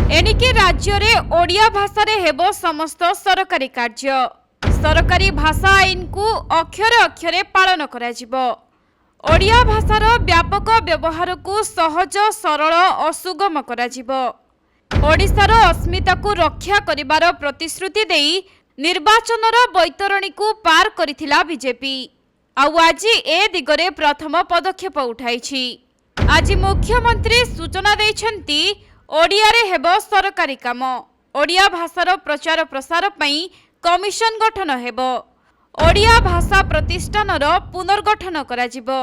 एणिकी राज्य में ओडिया भाषा रे हेबो समस्त सरकारी कार्य। सरकारी भाषा आईन को अक्षरे अक्षरे पालन करा जिवो। ओडिया भाषार व्यापक व्यवहार को सहज सरल और सुगम करा जिवो। ओडिशार अस्मिता को रक्षा करिबार प्रतिश्रुति देई निर्वाचनर बैतरणी को पार करिथिला बीजेपी। आउ आज ए दिगरे प्रथम पदक्षेप उठाइछि। आज मुख्यमंत्री सूचना दैछन्ती ओडिया रे हेबो सरकारी काम। ओडिया भाषार प्रचार प्रसार पई कमिशन गठन हेबो। ओडिया भाषा प्रतिष्ठानर पुनर्गठन करा जिवो।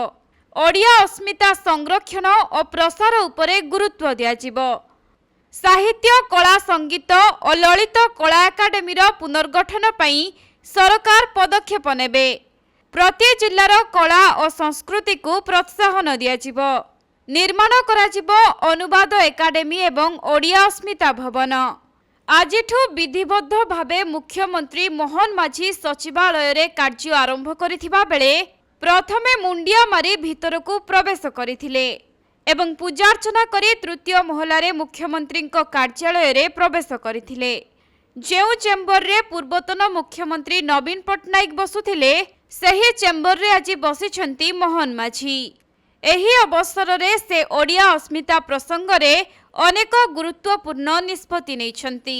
ओडिया अस्मिता संरक्षण और प्रसार उपरे गुरुत्व दिया जिवो। साहित्य कला संगीत और ललित कला एकाडेमीर पुनर्गठन पई सरकार पदक्षेप नेबे। प्रति जिल्लार कला और संस्कृति को प्रोत्साहन दिया जिवो। निर्माण करा जिवो अनुवाद एकाडेमी एवं ओडिया अस्मिता भवन। आजिठु विधिबद्ध भावे मुख्यमंत्री मोहन माझी सचिवालय रे कार्य आरंभ करिथिबा बेले प्रथमे मुंडिया मारी भितर को प्रवेश करिथिले एवं पूजार्चना करी तृतीय महला रे मुख्यमंत्री कार्यालय रे प्रवेश करिथिले। जेउ चेम्बर रे पूर्वतन मुख्यमंत्री नवीन पट्टनायक बसुथिले सही चेम्बर रे आज बसिछंती मोहन माझी। एही अवसर रे से ओडिया अस्मिता प्रसंग रे अनेक गुरुत्वपूर्ण निष्पत्ति नैछंती।